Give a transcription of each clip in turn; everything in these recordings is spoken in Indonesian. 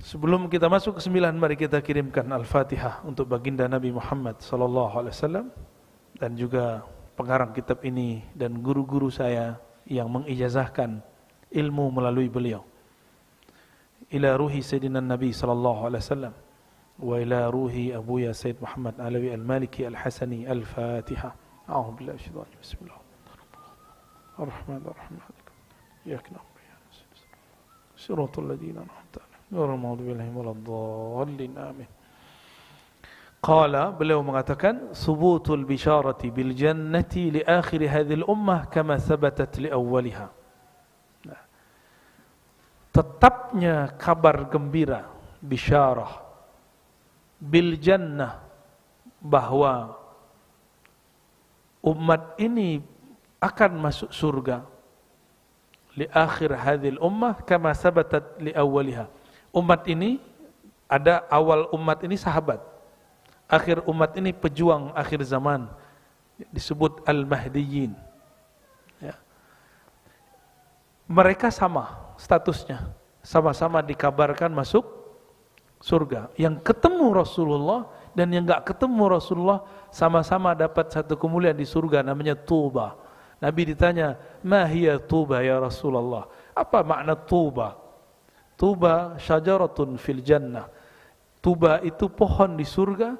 Sebelum kita masuk ke 9, mari kita kirimkan Al-Fatihah untuk baginda Nabi Muhammad sallallahu alaihi wasallam dan juga pengarang kitab ini dan guru-guru saya yang mengijazahkan ilmu melalui beliau. Ila ruhi Sayyidina Nabi sallallahu alaihi wasallam wa ila ruhi Abuya Sayyid Muhammad Alawi Al-Maliki Al-Hasani. Al-Fatihah. A'udzu billahi minasyaitonir rajim. Bismillahirrahmanirrahim. Ar-Rahmanir-Rahim. Iyyaka na'budu wa iyyaka nasta'in. Shiratal ladzina an'amta 'alaihim ghairil maghdubi 'alaihim waladdallin. Amin. Qala, beliau mengatakan, subutul bisyarati bil jannati li akhir hadhil ummah kama thabatat li awwaliha. Nah, tetapnya kabar gembira, bisyarah bil jannah, bahwa umat ini akan masuk surga, li akhir hadhil ummah kama thabatat li awwaliha. Umat ini, ada awal umat ini sahabat, akhir umat ini pejuang akhir zaman, disebut Al-Mahdiyin. Ya. Mereka sama statusnya, sama-sama dikabarkan masuk surga. Yang ketemu Rasulullah dan yang enggak ketemu Rasulullah sama-sama dapat satu kemuliaan di surga, namanya Tuba. Nabi ditanya, "Ma hiya Tuba ya Rasulullah?" Apa makna Tuba? Tuba syajaratun fil jannah. Tuba itu pohon di surga,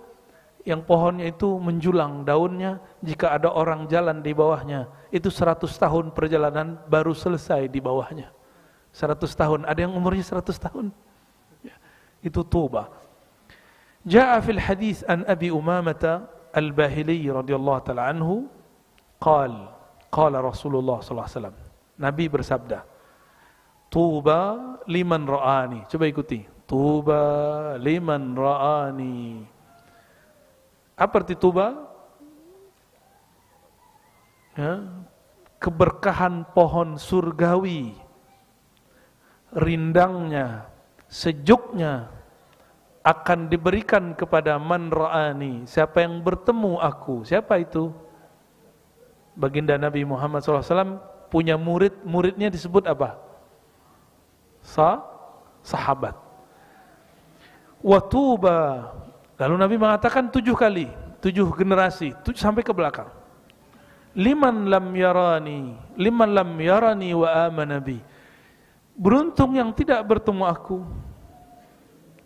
yang pohonnya itu menjulang daunnya, jika ada orang jalan di bawahnya, itu 100 tahun perjalanan baru selesai di bawahnya. 100 tahun, ada yang umurnya 100 tahun. Ya, itu Tuba. Ja'a fil hadis an Abi Umamah Al-Bahili radhiyallahu ta'ala anhu, qala Rasulullah sallallahu alaihi wasallam. Nabi bersabda, Tuba liman ra'ani. Coba ikuti. Tuba liman ra'ani. Apa arti tuba? Ya, keberkahan pohon surgawi, rindangnya, sejuknya akan diberikan kepada man ra'ani, siapa yang bertemu aku. Siapa itu? Baginda Nabi Muhammad SAW punya murid, muridnya disebut apa? Sahabat. Wa tuba. Lalu Nabi mengatakan 7 kali, 7 generasi, 7 sampai ke belakang. Liman lam yarani wa amana bi. Beruntung yang tidak bertemu aku,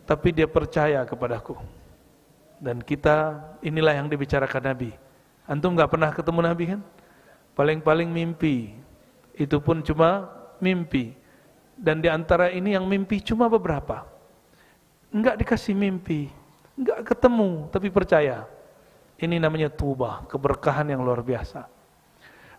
tapi dia percaya kepadaku. Dan kita, inilah yang dibicarakan Nabi. Antum gak pernah ketemu Nabi kan? Paling-paling mimpi, itu pun cuma mimpi. Dan di antara ini yang mimpi cuma beberapa. Enggak dikasih mimpi, enggak ketemu, tapi percaya. Ini namanya Tuba, keberkahan yang luar biasa.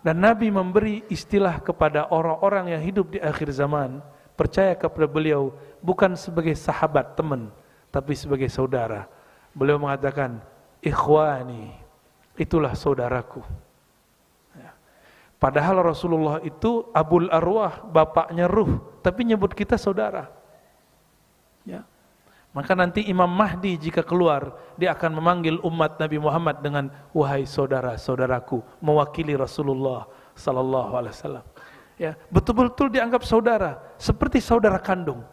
Dan Nabi memberi istilah kepada orang-orang yang hidup di akhir zaman, percaya kepada beliau, bukan sebagai sahabat, teman, tapi sebagai saudara. Beliau mengatakan, ikhwani, itulah saudaraku. Padahal Rasulullah itu Abul Arwah, bapaknya ruh, tapi nyebut kita saudara. Ya. Maka nanti Imam Mahdi jika keluar, dia akan memanggil umat Nabi Muhammad dengan wahai saudara-saudaraku, mewakili Rasulullah sallallahu alaihi wasallam. Ya, betul-betul dianggap saudara, seperti saudara kandung.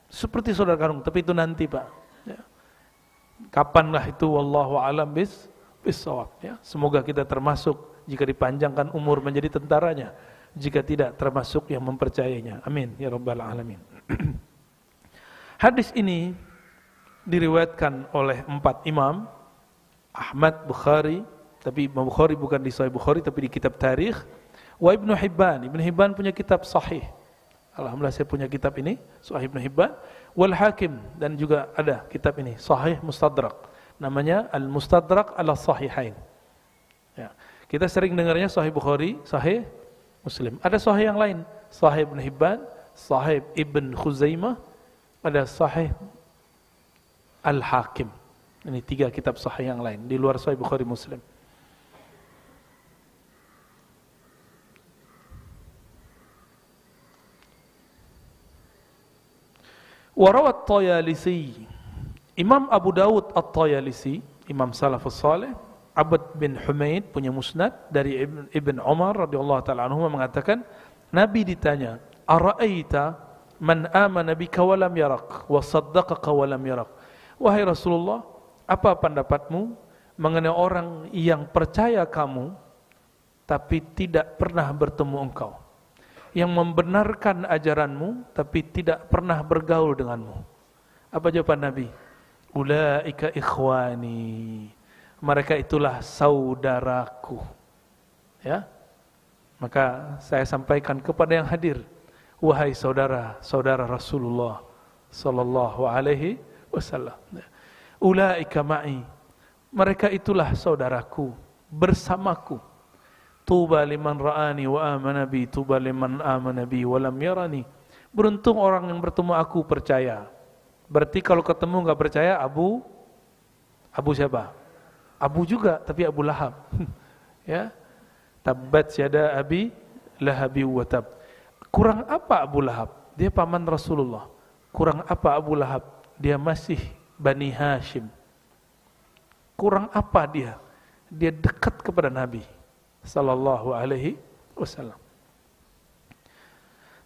Seperti saudara kandung, tapi itu nanti, Pak. Ya. Kapanlah itu wallahu alam bis-shawab, ya. Semoga kita termasuk jika dipanjangkan umur menjadi tentaranya, jika tidak termasuk yang mempercayainya. Amin ya rabbal alamin. Hadis ini diriwayatkan oleh 4 imam, Ahmad, Bukhari, tapi Imam Bukhari bukan di Sahih Bukhari tapi di kitab Tarikh, wa Ibnu Hibban. Ibnu Hibban punya kitab Sahih. Alhamdulillah saya punya kitab ini, Sahih Ibnu Hibban, wal Hakim, dan juga ada kitab ini, Sahih Mustadrak. Namanya Al-Mustadrak ala Sahihain. Ya. Kita sering dengarnya Sahih Bukhari, Sahih Muslim. Ada Sahih yang lain, Sahih Ibn Hibban, Sahih Ibn Khuzaimah, ada Sahih Al-Hakim. Ini 3 kitab Sahih yang lain di luar Sahih Bukhari Muslim. Warawat Tayalisi, Imam Abu Dawud At-Tayalisi, Imam Salafus Saleh, Abd bin Humaid punya musnad dari Ibn Umar radhiyallahu ta'ala anhu mengatakan, Nabi ditanya, "Ara'aita Man amana bika wa lam yarak wa saddaqaka wa lam yarak. Wahai Rasulullah, apa pendapatmu mengenai orang yang percaya kamu tapi tidak pernah bertemu engkau, yang membenarkan ajaranmu tapi tidak pernah bergaul denganmu? Apa jawaban Nabi? Ulaika ikhwani, mereka itulah saudaraku. Ya, maka saya sampaikan kepada yang hadir, wahai saudara-saudara Rasulullah sallallahu alaihi wasallam, ulaika ma'i, mereka itulah saudaraku, bersamaku. Tuba liman ra'ani wa amana bi, tuba liman amana bi wa lam yarani. Beruntung orang yang bertemu aku percaya. Berarti kalau ketemu enggak percaya, Abu siapa? Abu juga, tapi Abu Lahab. Ya. Tabbat yada abi lahabi wa tab. Kurang apa Abu Lahab? Dia paman Rasulullah. Kurang apa Abu Lahab? Dia masih Bani Hashim. Kurang apa dia? Dia dekat kepada Nabi sallallahu alaihi wasallam.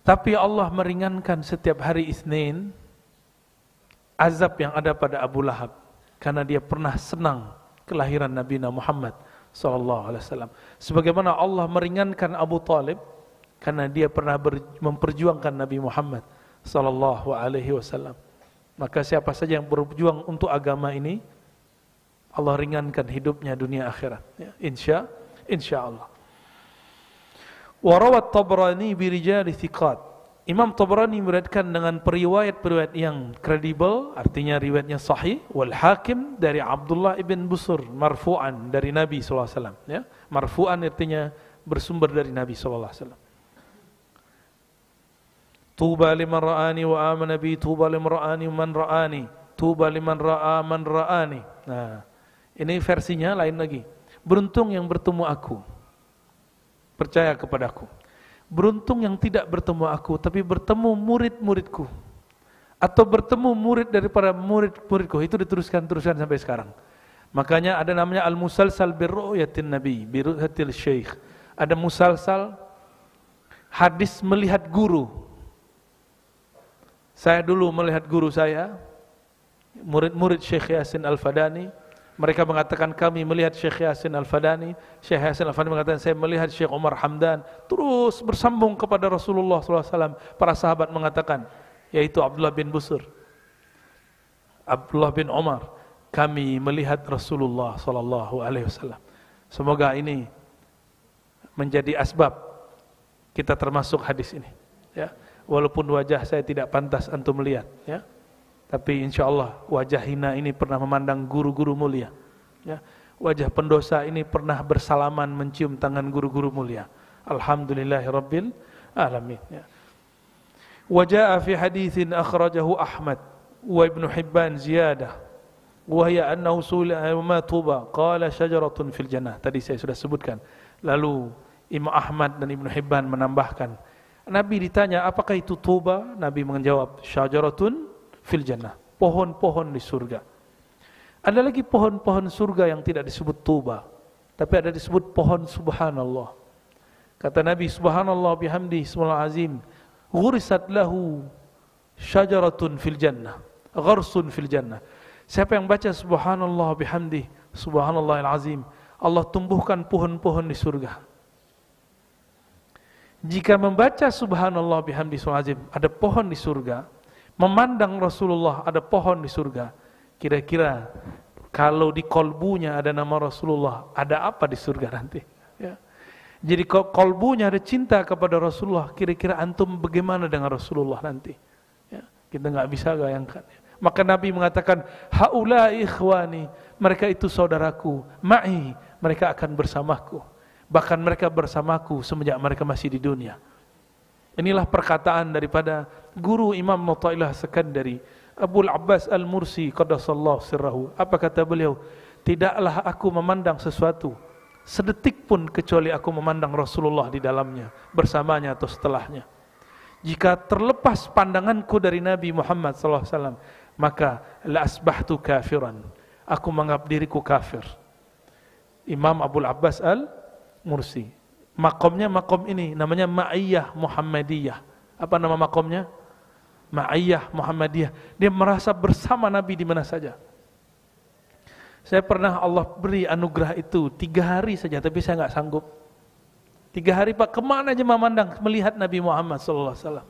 Tapi Allah meringankan setiap hari Isnin azab yang ada pada Abu Lahab karena dia pernah senang kelahiran Nabi Muhammad sallallahu alaihi wasallam. Sebagaimana Allah meringankan Abu Talib karena dia pernah memperjuangkan Nabi Muhammad sallallahu alaihi wasallam. Maka siapa saja yang berjuang untuk agama ini, Allah ringankan hidupnya dunia akhirat, ya, insyaallah. Wa rawat Tabrani bi rijali thiqat. Imam Tabrani meriwayatkan dengan periwayat-periwayat yang kredibel, artinya riwayatnya sahih. Wal Hakim dari Abdullah ibn Busur marfu'an dari Nabi sallallahu alaihi wasallam, ya. Marfu'an artinya bersumber dari Nabi sallallahu alaihi wasallam. Tuba liman ra'ani wa amana bi, tuba liman ra'ani man ra'ani, tuba liman ra'a man ra'ani. Nah, ini versinya lain lagi. Beruntung yang bertemu aku, percaya kepadaku. Beruntung yang tidak bertemu aku, tapi bertemu murid-muridku, atau bertemu murid daripada murid-muridku. Itu diteruskan sampai sekarang. Makanya ada namanya al-musalsal birru'yatin nabi, birru'yatil syekh. Ada musalsal hadis melihat guru. Saya dulu melihat guru saya, murid-murid Syekh Yasin Al-Fadani. Mereka mengatakan kami melihat Syekh Yasin Al-Fadani. Syekh Yasin Al-Fadani mengatakan saya melihat Syekh Umar Hamdan. Terus bersambung kepada Rasulullah SAW. Para sahabat mengatakan, yaitu Abdullah bin Busur, Abdullah bin Umar, kami melihat Rasulullah SAW. Semoga ini menjadi asbab kita termasuk hadis ini, ya. Walaupun wajah saya tidak pantas antum melihat, ya. Tapi insyaallah wajah hina ini pernah memandang guru-guru mulia, ya. Wajah pendosa ini pernah bersalaman mencium tangan guru-guru mulia. Alhamdulillahirabbil alamin, ya. Wa jaa fi haditsin akhrajahu Ahmad wa Ibnu Hibban ziyadah wa hiya annahu su'ila ma tuba qala syajaratun fil jannah. Tadi saya sudah sebutkan. Lalu Imam Ahmad dan Ibnu Hibban menambahkan, Nabi ditanya apakah itu tuba? Nabi menjawab syajaratun fil jannah, pohon-pohon di surga. Ada lagi pohon-pohon surga yang tidak disebut tuba, tapi ada disebut pohon subhanallah. Kata Nabi, subhanallah bihamdi ismul azim, ghurisat lahu syajaratun fil jannah, gharsun fil jannah. Siapa yang baca subhanallah bihamdi subhanallahil azim, Allah tumbuhkan pohon-pohon di surga. Jika membaca subhanallah bihamdi subhanallahil azim, ada pohon di surga. Memandang Rasulullah, ada pohon di surga. Kira-kira kalau di kolbunya ada nama Rasulullah, ada apa di surga nanti? Ya. Jadi kolbunya ada cinta kepada Rasulullah, kira-kira antum bagaimana dengan Rasulullah nanti? Ya. Kita nggak bisa bayangkan. Maka Nabi mengatakan, haulai ikhwani, mereka itu saudaraku, ma'i, mereka akan bersamaku. Bahkan mereka bersamaku semenjak mereka masih di dunia. Inilah perkataan daripada guru Imam Mu'ta'ilah Sekandari, Abul Abbas Al-Mursi qaddasallahu sirrahu. Apa kata beliau? Tidaklah aku memandang sesuatu sedetik pun kecuali aku memandang Rasulullah di dalamnya, bersamanya atau setelahnya. Jika terlepas pandanganku dari Nabi Muhammad SAW, maka la asbahtu kafiran, aku menganggap diriku kafir. Imam Abul Abbas Al-Mursi. Makomnya makom ini namanya Ma'iyah Muhammadiyah. Apa nama makomnya? ma'iyah Muhammadiyah. Dia merasa bersama Nabi di mana saja. Saya pernah Allah beri anugerah itu 3 hari saja, tapi saya nggak sanggup. 3 hari Pak, kemana aja memandang, melihat Nabi Muhammad SAW.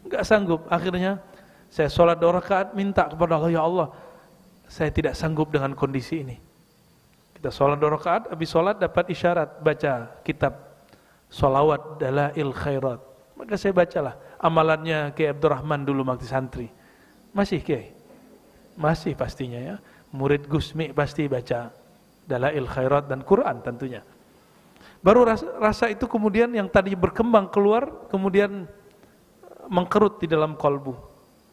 Nggak sanggup. Akhirnya saya sholat 2 rakaat, minta kepada Allah, ya Allah, saya tidak sanggup dengan kondisi ini. Kita sholat 2 rakaat, habis sholat dapat isyarat, baca kitab sholawat dalail khairat. Maka saya bacalah amalannya Kiai Abdurrahman dulu waktu santri. Masih Kiai? Masih pastinya ya. Murid Gusmi pasti baca dalail khairat dan Quran tentunya. Baru rasa itu kemudian yang tadi berkembang keluar, kemudian mengkerut di dalam kolbu.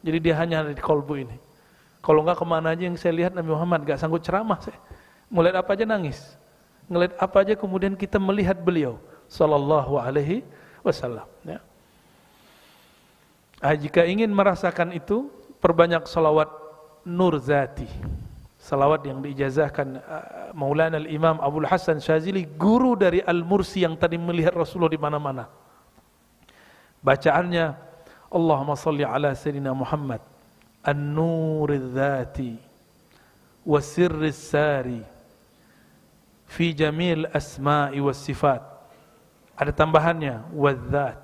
Jadi dia hanya ada di kolbu ini. Kalau enggak kemana aja yang saya lihat Nabi Muhammad gak sanggup ceramah saya. Ngelihat apa aja nangis. Ngelihat apa aja kemudian kita melihat beliau sallallahu alaihi wasallam ya. Jika ingin merasakan itu, perbanyak salawat nur zati. Salawat yang diijazahkan Maulana al-Imam Abdul Hasan Syazili, guru dari Al-Mursi yang tadi melihat Rasulullah di mana-mana. Bacaannya Allahumma salli ala sayyidina Muhammad an-nuriz zati wa sirris sari fi jamil asma'i was sifat. Ada tambahannya wadzat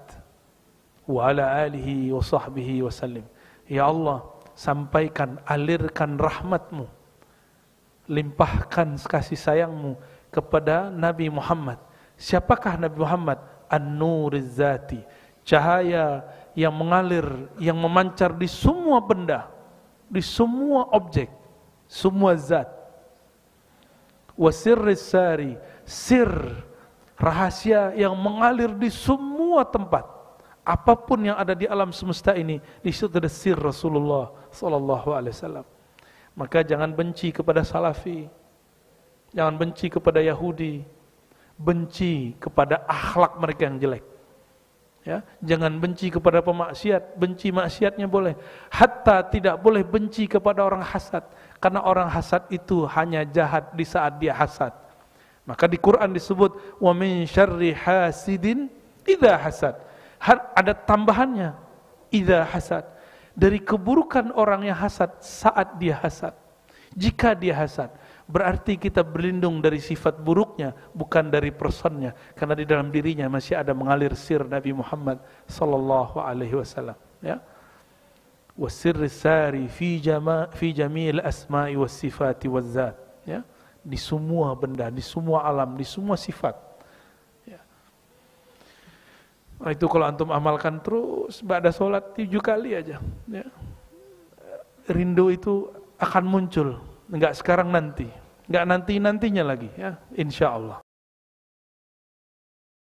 wa ala alihi wa sahbihi wa sallim. Ya Allah, sampaikan, alirkan rahmatmu, limpahkan kasih sayangmu kepada Nabi Muhammad. Siapakah Nabi Muhammad? An-nuriz zati, cahaya yang mengalir, yang memancar di semua benda, di semua objek, semua zat. Wasirris sari, sir, rahasia yang mengalir di semua tempat. Apapun yang ada di alam semesta ini, di situ ada sir Rasulullah sallallahu alaihi wasallam. Maka jangan benci kepada Salafi, jangan benci kepada Yahudi, benci kepada akhlak mereka yang jelek. Ya, jangan benci kepada pemaksiat, benci maksiatnya boleh. Hatta tidak boleh benci kepada orang hasad, karena orang hasad itu hanya jahat di saat dia hasad. Maka di Quran disebut wa min syarri hasidin idza hasad. Ada tambahannya idza hasad. Dari keburukan orang yang hasad saat dia hasad. Jika dia hasad, berarti kita berlindung dari sifat buruknya, bukan dari personnya, karena di dalam dirinya masih ada mengalir sir Nabi Muhammad sallallahu alaihi wasallam, ya. Wasirris sari fi jamil asma'i was sifati waz zat, ya. Di semua benda, di semua alam, di semua sifat. Ya. Nah, itu kalau antum amalkan terus, ba'da sholat 7 kali aja. Ya. Rindu itu akan muncul, enggak sekarang nanti, enggak nantinya lagi, ya, insya Allah.